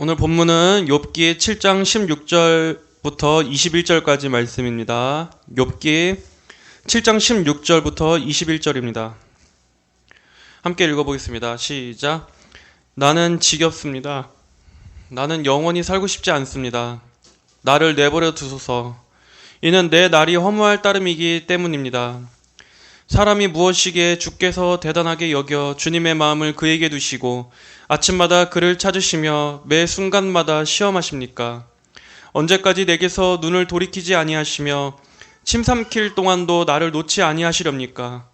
오늘 본문은 욥기 7장 16절부터 21절까지 말씀입니다. 욥기 7장 16절부터 21절입니다. 함께 읽어보겠습니다. 시작. 나는 지겹습니다. 나는 영원히 살고 싶지 않습니다. 나를 내버려 두소서. 이는 내 날이 허무할 따름이기 때문입니다. 사람이 무엇이기에 주께서 대단하게 여겨 주님의 마음을 그에게 두시고 아침마다 그를 찾으시며 매 순간마다 시험하십니까? 언제까지 내게서 눈을 돌이키지 아니하시며 침 삼킬 동안도 나를 놓지 아니하시렵니까?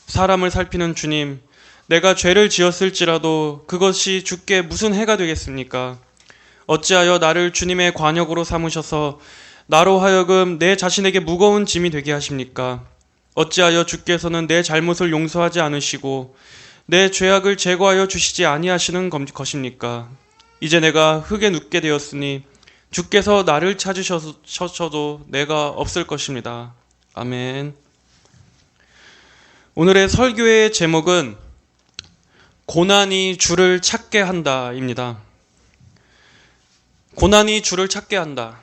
사람을 살피는 주님, 내가 죄를 지었을지라도 그것이 주께 무슨 해가 되겠습니까? 어찌하여 나를 주님의 관역으로 삼으셔서 나로 하여금 내 자신에게 무거운 짐이 되게 하십니까? 어찌하여 주께서는 내 잘못을 용서하지 않으시고 내 죄악을 제거하여 주시지 아니하시는 것입니까? 이제 내가 흙에 눕게 되었으니 주께서 나를 찾으셔도 내가 없을 것입니다. 아멘. 오늘의 설교의 제목은 고난이 주를 찾게 한다입니다. 고난이 주를 찾게 한다.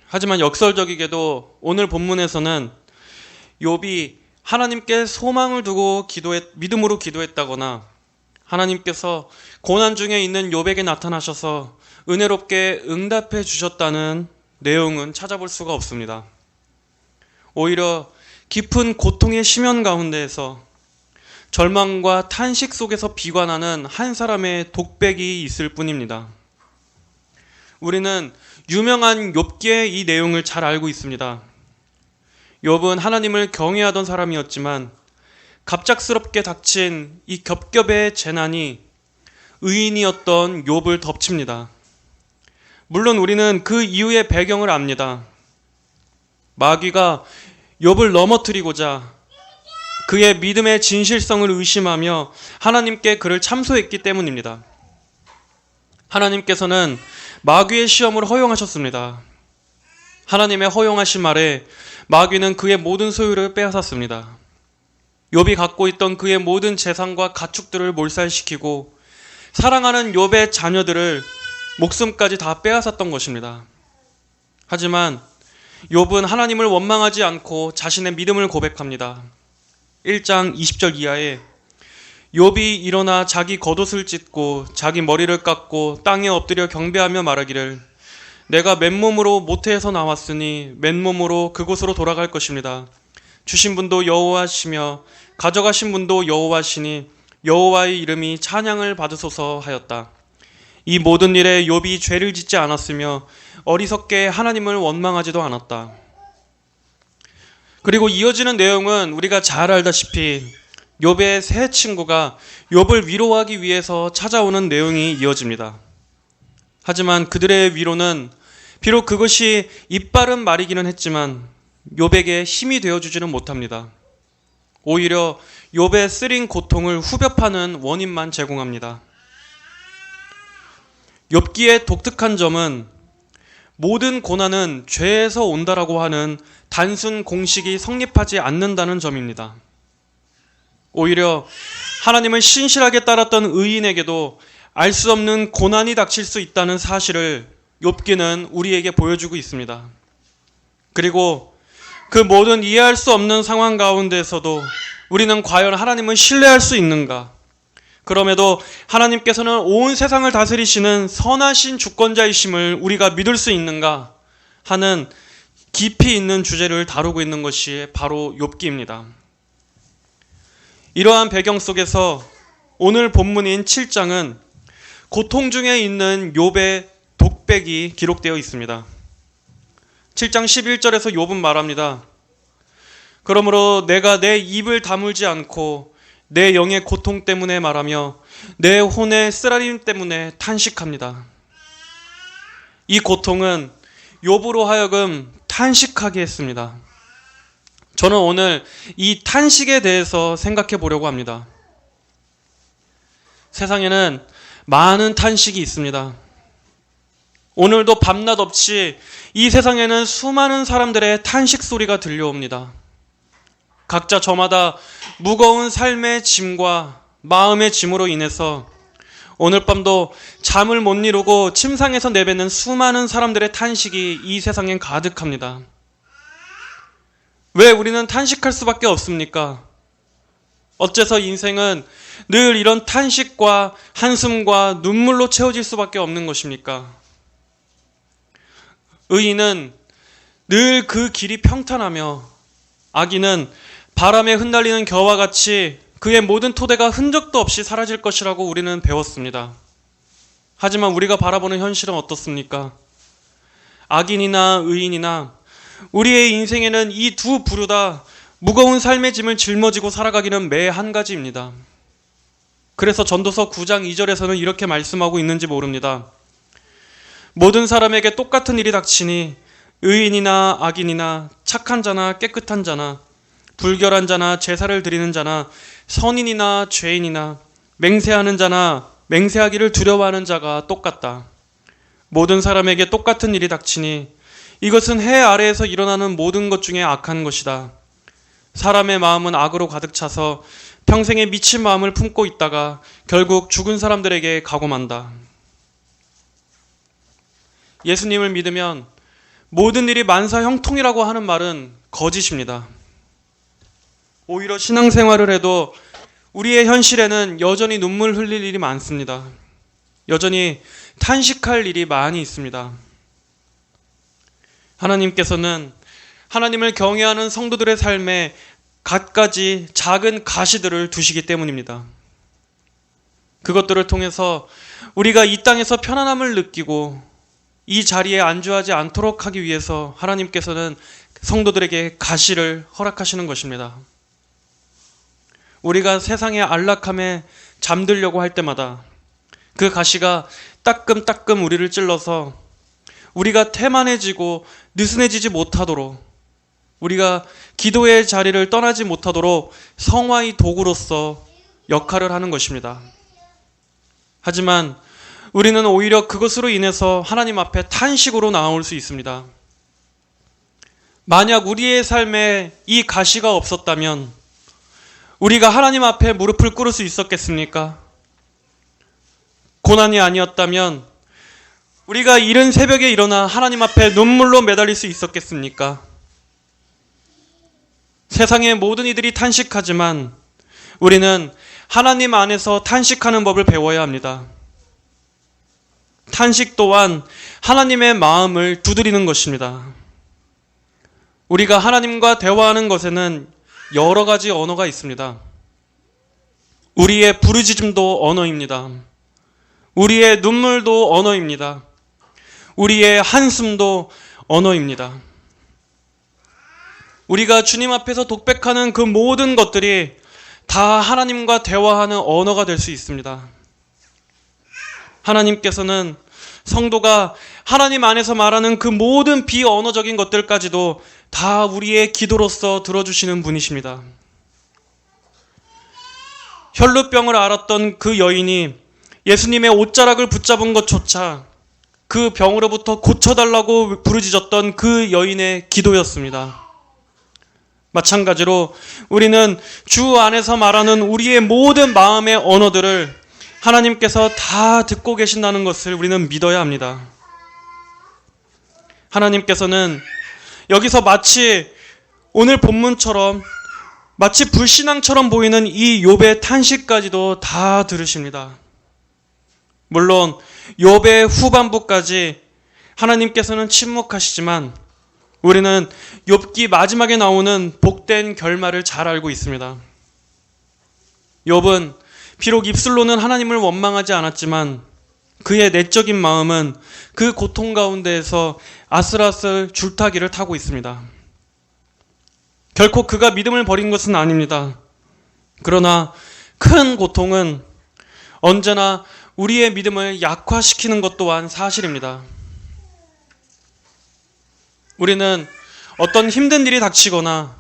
하지만 역설적이게도 오늘 본문에서는 욥이 하나님께 소망을 두고 믿음으로 기도했다거나 하나님께서 고난 중에 있는 욥에게 나타나셔서 은혜롭게 응답해 주셨다는 내용은 찾아볼 수가 없습니다. 오히려 깊은 고통의 심연 가운데에서 절망과 탄식 속에서 비관하는 한 사람의 독백이 있을 뿐입니다. 우리는 유명한 욥기의 이 내용을 잘 알고 있습니다. 욥은 하나님을 경외하던 사람이었지만 갑작스럽게 닥친 이 겹겹의 재난이 의인이었던 욥을 덮칩니다. 물론 우리는 그 이후의 배경을 압니다. 마귀가 욥을 넘어뜨리고자 그의 믿음의 진실성을 의심하며 하나님께 그를 참소했기 때문입니다. 하나님께서는 마귀의 시험을 허용하셨습니다. 하나님의 허용하신 말에 마귀는 그의 모든 소유를 빼앗았습니다. 욥이 갖고 있던 그의 모든 재산과 가축들을 몰살시키고 사랑하는 욥의 자녀들을 목숨까지 다 빼앗았던 것입니다. 하지만 욥은 하나님을 원망하지 않고 자신의 믿음을 고백합니다. 1장 20절 이하에 욥이 일어나 자기 겉옷을 찢고 자기 머리를 깎고 땅에 엎드려 경배하며 말하기를 내가 맨몸으로 모태에서 나왔으니 맨몸으로 그곳으로 돌아갈 것입니다. 주신 분도 여호와시며 가져가신 분도 여호와시니 여호와의 이름이 찬양을 받으소서 하였다. 이 모든 일에 욥이 죄를 짓지 않았으며 어리석게 하나님을 원망하지도 않았다. 그리고 이어지는 내용은 우리가 잘 알다시피 욥의 세 친구가 욥을 위로하기 위해서 찾아오는 내용이 이어집니다. 하지만 그들의 위로는 비록 그것이 입바른 말이기는 했지만 욥에게 힘이 되어주지는 못합니다. 오히려 욥의 쓰린 고통을 후벼 파는 원인만 제공합니다. 욥기의 독특한 점은 모든 고난은 죄에서 온다라고 하는 단순 공식이 성립하지 않는다는 점입니다. 오히려 하나님을 신실하게 따랐던 의인에게도 알 수 없는 고난이 닥칠 수 있다는 사실을 욥기는 우리에게 보여주고 있습니다. 그리고 그 모든 이해할 수 없는 상황 가운데서도 우리는 과연 하나님을 신뢰할 수 있는가? 그럼에도 하나님께서는 온 세상을 다스리시는 선하신 주권자이심을 우리가 믿을 수 있는가? 하는 깊이 있는 주제를 다루고 있는 것이 바로 욥기입니다. 이러한 배경 속에서 오늘 본문인 7장은 고통 중에 있는 욥의 독백이 기록되어 있습니다. 7장 11절에서 욥은 말합니다. 그러므로 내가 내 입을 다물지 않고 내 영의 고통 때문에 말하며 내 혼의 쓰라림 때문에 탄식합니다. 이 고통은 욥으로 하여금 탄식하게 했습니다. 저는 오늘 이 탄식에 대해서 생각해 보려고 합니다. 세상에는 많은 탄식이 있습니다. 오늘도 밤낮 없이 이 세상에는 수많은 사람들의 탄식 소리가 들려옵니다. 각자 저마다 무거운 삶의 짐과 마음의 짐으로 인해서 오늘 밤도 잠을 못 이루고 침상에서 내뱉는 수많은 사람들의 탄식이 이 세상엔 가득합니다. 왜 우리는 탄식할 수밖에 없습니까? 어째서 인생은 늘 이런 탄식과 한숨과 눈물로 채워질 수밖에 없는 것입니까? 의인은 늘 그 길이 평탄하며 악인은 바람에 흩날리는 겨와 같이 그의 모든 토대가 흔적도 없이 사라질 것이라고 우리는 배웠습니다. 하지만 우리가 바라보는 현실은 어떻습니까? 악인이나 의인이나 우리의 인생에는 이 두 부류 다 무거운 삶의 짐을 짊어지고 살아가기는 매 한 가지입니다. 그래서 전도서 9장 2절에서는 이렇게 말씀하고 있는지 모릅니다. 모든 사람에게 똑같은 일이 닥치니 의인이나 악인이나 착한 자나 깨끗한 자나 불결한 자나 제사를 드리는 자나 선인이나 죄인이나 맹세하는 자나 맹세하기를 두려워하는 자가 똑같다. 모든 사람에게 똑같은 일이 닥치니 이것은 해 아래에서 일어나는 모든 것 중에 악한 것이다. 사람의 마음은 악으로 가득 차서 평생에 미친 마음을 품고 있다가 결국 죽은 사람들에게 가고 만다. 예수님을 믿으면 모든 일이 만사 형통이라고 하는 말은 거짓입니다. 오히려 신앙생활을 해도 우리의 현실에는 여전히 눈물 흘릴 일이 많습니다. 여전히 탄식할 일이 많이 있습니다. 하나님께서는 하나님을 경외하는 성도들의 삶에 갖가지 작은 가시들을 두시기 때문입니다. 그것들을 통해서 우리가 이 땅에서 편안함을 느끼고 이 자리에 안주하지 않도록 하기 위해서 하나님께서는 성도들에게 가시를 허락하시는 것입니다. 우리가 세상의 안락함에 잠들려고 할 때마다 그 가시가 따끔따끔 우리를 찔러서 우리가 태만해지고 느슨해지지 못하도록, 우리가 기도의 자리를 떠나지 못하도록 성화의 도구로서 역할을 하는 것입니다. 하지만 우리는 오히려 그것으로 인해서 하나님 앞에 탄식으로 나올 수 있습니다. 만약 우리의 삶에 이 가시가 없었다면 우리가 하나님 앞에 무릎을 꿇을 수 있었겠습니까? 고난이 아니었다면 우리가 이른 새벽에 일어나 하나님 앞에 눈물로 매달릴 수 있었겠습니까? 세상의 모든 이들이 탄식하지만 우리는 하나님 안에서 탄식하는 법을 배워야 합니다. 탄식 또한 하나님의 마음을 두드리는 것입니다. 우리가 하나님과 대화하는 것에는 여러 가지 언어가 있습니다. 우리의 부르짖음도 언어입니다. 우리의 눈물도 언어입니다. 우리의 한숨도 언어입니다. 우리가 주님 앞에서 독백하는 그 모든 것들이 다 하나님과 대화하는 언어가 될 수 있습니다. 하나님께서는 성도가 하나님 안에서 말하는 그 모든 비언어적인 것들까지도 다 우리의 기도로서 들어주시는 분이십니다. 혈루병을 앓았던 그 여인이 예수님의 옷자락을 붙잡은 것조차 그 병으로부터 고쳐달라고 부르짖었던 그 여인의 기도였습니다. 마찬가지로 우리는 주 안에서 말하는 우리의 모든 마음의 언어들을 하나님께서 다 듣고 계신다는 것을 우리는 믿어야 합니다. 하나님께서는 여기서 마치 오늘 본문처럼 마치 불신앙처럼 보이는 이 욥의 탄식까지도 다 들으십니다. 물론 욥의 후반부까지 하나님께서는 침묵하시지만 우리는 욥기 마지막에 나오는 복된 결말을 잘 알고 있습니다. 욥은 비록 입술로는 하나님을 원망하지 않았지만 그의 내적인 마음은 그 고통 가운데에서 아슬아슬 줄타기를 타고 있습니다. 결코 그가 믿음을 버린 것은 아닙니다. 그러나 큰 고통은 언제나 우리의 믿음을 약화시키는 것 또한 사실입니다. 우리는 어떤 힘든 일이 닥치거나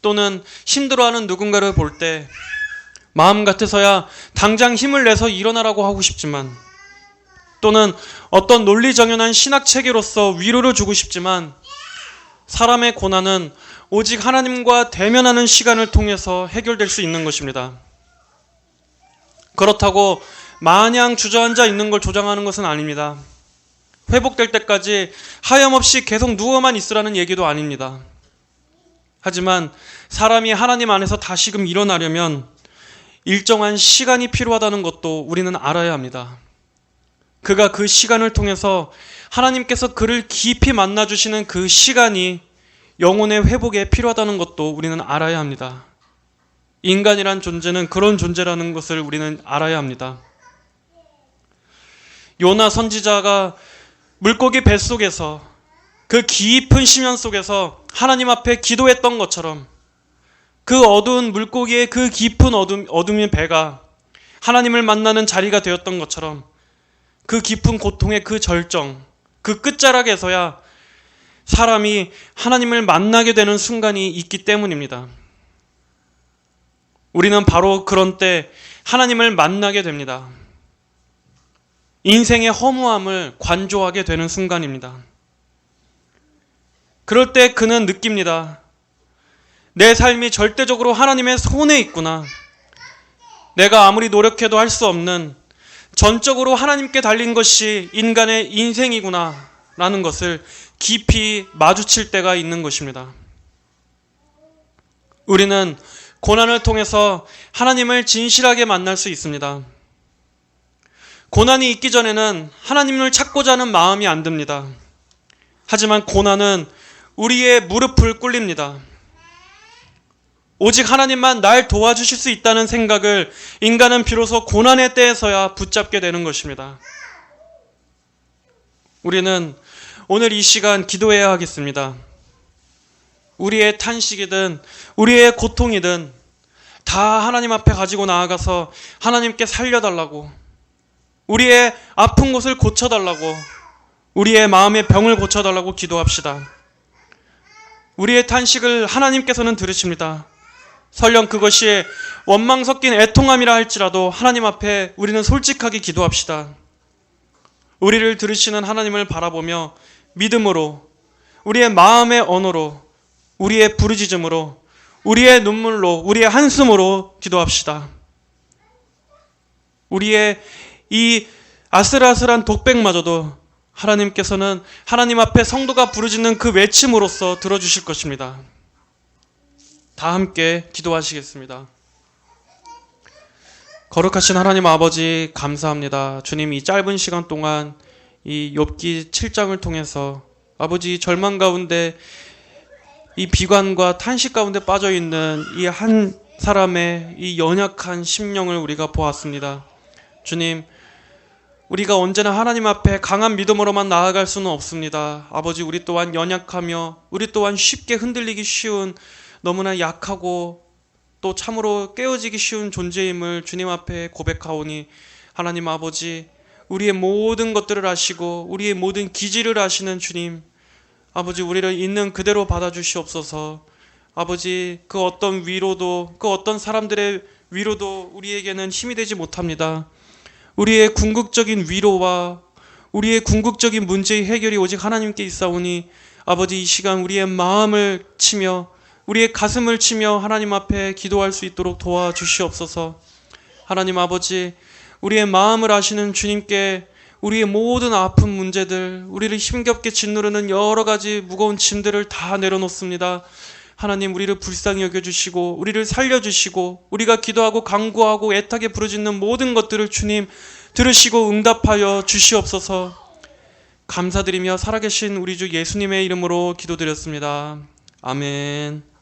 또는 힘들어하는 누군가를 볼 때 마음 같아서야 당장 힘을 내서 일어나라고 하고 싶지만, 또는 어떤 논리정연한 신학 체계로서 위로를 주고 싶지만, 사람의 고난은 오직 하나님과 대면하는 시간을 통해서 해결될 수 있는 것입니다. 그렇다고 마냥 주저앉아 있는 걸 조장하는 것은 아닙니다. 회복될 때까지 하염없이 계속 누워만 있으라는 얘기도 아닙니다. 하지만 사람이 하나님 안에서 다시금 일어나려면 일정한 시간이 필요하다는 것도 우리는 알아야 합니다. 그가 그 시간을 통해서 하나님께서 그를 깊이 만나주시는 그 시간이 영혼의 회복에 필요하다는 것도 우리는 알아야 합니다. 인간이란 존재는 그런 존재라는 것을 우리는 알아야 합니다. 요나 선지자가 물고기 뱃속에서 그 깊은 심연 속에서 하나님 앞에 기도했던 것처럼 그 어두운 물고기의 그 깊은 어둠의 배가 하나님을 만나는 자리가 되었던 것처럼 그 깊은 고통의 그 절정, 그 끝자락에서야 사람이 하나님을 만나게 되는 순간이 있기 때문입니다. 우리는 바로 그런 때 하나님을 만나게 됩니다. 인생의 허무함을 관조하게 되는 순간입니다. 그럴 때 그는 느낍니다. 내 삶이 절대적으로 하나님의 손에 있구나. 내가 아무리 노력해도 할 수 없는 전적으로 하나님께 달린 것이 인간의 인생이구나 라는 것을 깊이 마주칠 때가 있는 것입니다. 우리는 고난을 통해서 하나님을 진실하게 만날 수 있습니다. 고난이 있기 전에는 하나님을 찾고자 하는 마음이 안 듭니다. 하지만 고난은 우리의 무릎을 꿇립니다. 오직 하나님만 날 도와주실 수 있다는 생각을 인간은 비로소 고난의 때에서야 붙잡게 되는 것입니다. 우리는 오늘 이 시간 기도해야 하겠습니다. 우리의 탄식이든 우리의 고통이든 다 하나님 앞에 가지고 나아가서 하나님께 살려달라고, 우리의 아픈 곳을 고쳐달라고, 우리의 마음의 병을 고쳐달라고 기도합시다. 우리의 탄식을 하나님께서는 들으십니다. 설령 그것이 원망 섞인 애통함이라 할지라도 하나님 앞에 우리는 솔직하게 기도합시다. 우리를 들으시는 하나님을 바라보며 믿음으로, 우리의 마음의 언어로, 우리의 부르짖음으로, 우리의 눈물로, 우리의 한숨으로 기도합시다. 우리의 이 아슬아슬한 독백마저도 하나님께서는 하나님 앞에 성도가 부르짖는 그 외침으로써 들어주실 것입니다. 다 함께 기도하시겠습니다. 거룩하신 하나님 아버지, 감사합니다. 주님, 이 짧은 시간 동안 이 욥기 7장을 통해서 아버지, 절망 가운데 이 비관과 탄식 가운데 빠져있는 이 한 사람의 이 연약한 심령을 우리가 보았습니다. 주님, 우리가 언제나 하나님 앞에 강한 믿음으로만 나아갈 수는 없습니다. 아버지, 우리 또한 연약하며 우리 또한 쉽게 흔들리기 쉬운, 너무나 약하고 또 참으로 깨어지기 쉬운 존재임을 주님 앞에 고백하오니, 하나님 아버지, 우리의 모든 것들을 아시고 우리의 모든 기질을 아시는 주님, 아버지, 우리를 있는 그대로 받아주시옵소서. 아버지, 그 어떤 위로도, 그 어떤 사람들의 위로도 우리에게는 힘이 되지 못합니다. 우리의 궁극적인 위로와 우리의 궁극적인 문제의 해결이 오직 하나님께 있사오니, 아버지, 이 시간 우리의 마음을 치며 우리의 가슴을 치며 하나님 앞에 기도할 수 있도록 도와주시옵소서. 하나님 아버지, 우리의 마음을 아시는 주님께 우리의 모든 아픈 문제들, 우리를 힘겹게 짓누르는 여러 가지 무거운 짐들을 다 내려놓습니다. 하나님, 우리를 불쌍히 여겨주시고 우리를 살려주시고 우리가 기도하고 간구하고 애타게 부르짖는 모든 것들을 주님 들으시고 응답하여 주시옵소서. 감사드리며 살아계신 우리 주 예수님의 이름으로 기도드렸습니다. 아멘.